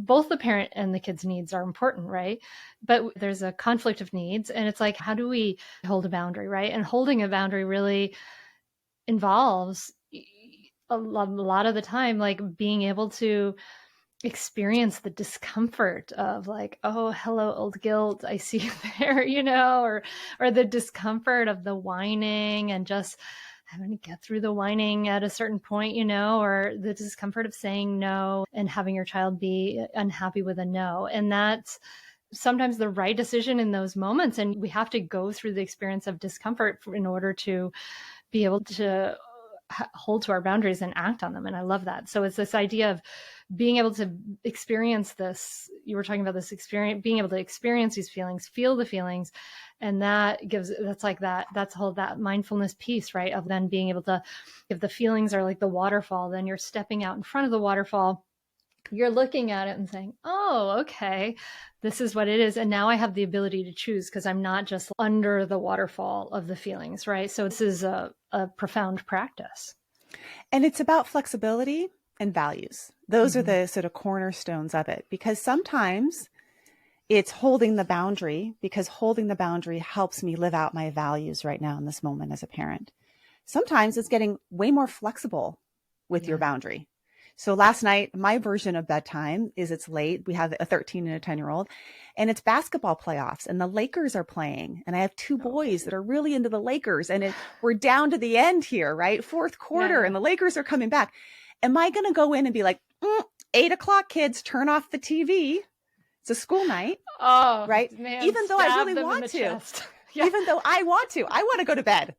both the parent and the kid's needs are important, right? But there's a conflict of needs, and it's like, how do we hold a boundary, right? And holding a boundary really involves a lot of the time, like being able to experience the discomfort of like, oh, hello, old guilt, I see you there, or the discomfort of the whining and just having to get through the whining at a certain point, or the discomfort of saying no and having your child be unhappy with a no. And that's sometimes the right decision in those moments. And we have to go through the experience of discomfort in order to be able to hold to our boundaries and act on them. And I love that. So it's this idea of being able to experience this. You were talking about this experience, being able to experience these feelings, feel the feelings. And that's that mindfulness piece, right? Of then being able to, if the feelings are like the waterfall, then you're stepping out in front of the waterfall. You're looking at it and saying, oh, okay, this is what it is. And now I have the ability to choose because I'm not just under the waterfall of the feelings, right? So this is a profound practice. And it's about flexibility and values. Those are the sort of cornerstones of it, because sometimes it's holding the boundary, because holding the boundary helps me live out my values right now in this moment as a parent. Sometimes it's getting way more flexible with your boundary. So last night, my version of bedtime is it's late. We have a 13 and a 10-year-old, and it's basketball playoffs, and the Lakers are playing. And I have two boys that are really into the Lakers, and we're down to the end here, right? Fourth quarter, and the Lakers are coming back. Am I going to go in and be like, 8:00, kids, turn off the TV? It's a school night, right? Man, even though I really want to, even though I want to go to bed.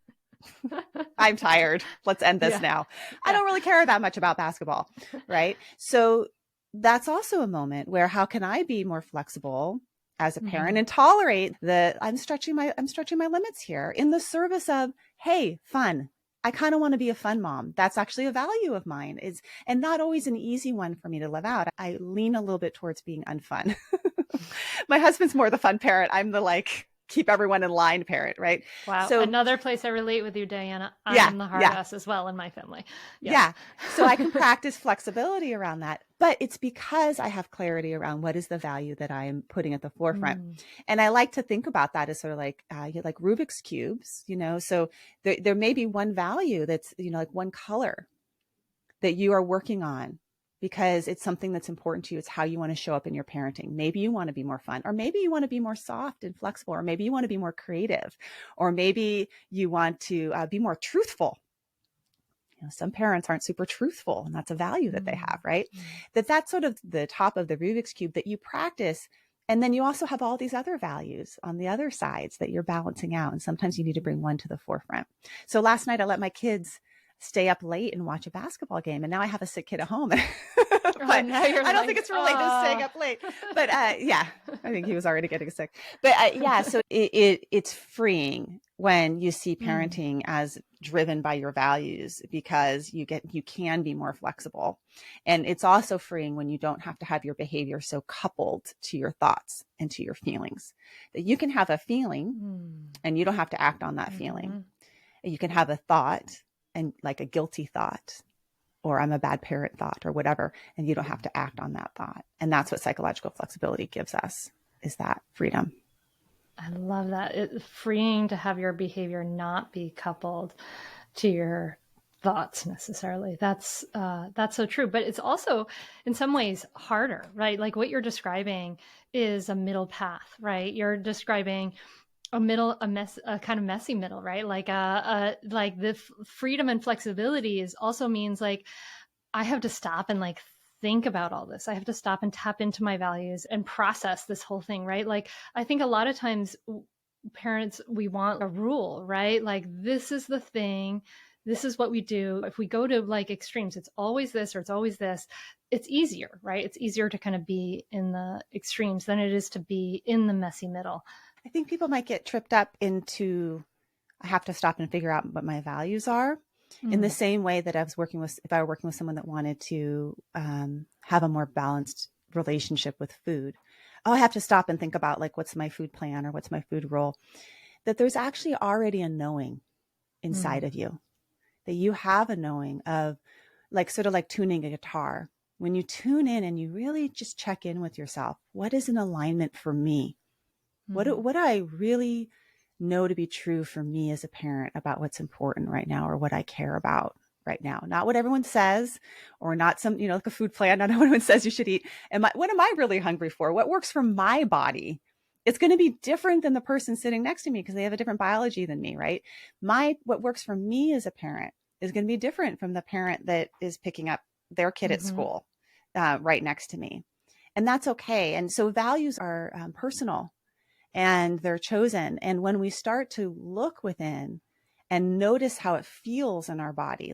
I'm tired. Let's end this now. I don't really care that much about basketball, right? So that's also a moment where how can I be more flexible as a parent and tolerate I'm stretching my limits here in the service of, hey, fun. I kind of want to be a fun mom. That's actually a value of mine, and not always an easy one for me to live out. I lean a little bit towards being unfun. My husband's more the fun parent. I'm the keep everyone in line parent, right? Wow. So another place I relate with you, Diana. I'm the hard ass as well in my family. Yeah. So I can practice flexibility around that, but it's because I have clarity around what is the value that I am putting at the forefront. And I like to think about that as sort of like Rubik's cubes, so there may be one value that's, like one color that you are working on, because it's something that's important to you. It's how you want to show up in your parenting. Maybe you want to be more fun, or maybe you want to be more soft and flexible, or maybe you want to be more creative, or maybe you want to be more truthful. Some parents aren't super truthful, and that's a value that they have, right? That's sort of the top of the Rubik's Cube that you practice. And then you also have all these other values on the other sides that you're balancing out. And sometimes you need to bring one to the forefront. So last night I let my kids stay up late and watch a basketball game. And now I have a sick kid at home. But I don't think it's related to staying up late. But I think he was already getting sick. But so it's freeing when you see parenting as driven by your values, because you can be more flexible. And it's also freeing when you don't have to have your behavior so coupled to your thoughts and to your feelings, that you can have a feeling and you don't have to act on that feeling. You can have a thought, and like a guilty thought, or I'm a bad parent thought, or whatever, and you don't have to act on that thought. And that's what psychological flexibility gives us, is that freedom. I love that. It's freeing to have your behavior not be coupled to your thoughts necessarily. That's so true. But it's also in some ways harder, right? Like what you're describing is a middle path, right? You're describing a kind of messy middle, right? Like the freedom and flexibility also means like I have to stop and like think about all this. I have to stop and tap into my values and process this whole thing, right? Like I think a lot of times parents, we want a rule, right? Like this is the thing. This is what we do. If we go to like extremes, it's always this or it's always this. It's easier, right? It's easier to kind of be in the extremes than it is to be in the messy middle. I think people might get tripped up into, I have to stop and figure out what my values are, in the same way that if I were working with someone that wanted to have a more balanced relationship with food. Oh, I have to stop and think about like, what's my food plan or what's my food role? That there's actually already a knowing inside of you, that you have a knowing of, like, sort of like tuning a guitar. when you tune in and you really just check in with yourself, what is in alignment for me? Mm-hmm. What do I really know to be true for me as a parent about what's important right now, or what I care about right now? Not what everyone says, or not some, like a food plan. Not what everyone says you should eat. What am I really hungry for? What works for my body? It's going to be different than the person sitting next to me because they have a different biology than me, right? What works for me as a parent is going to be different from the parent that is picking up their kid at Mm-hmm. school right next to me. And that's okay. And so values are personal, and they're chosen. And when we start to look within and notice how it feels in our body,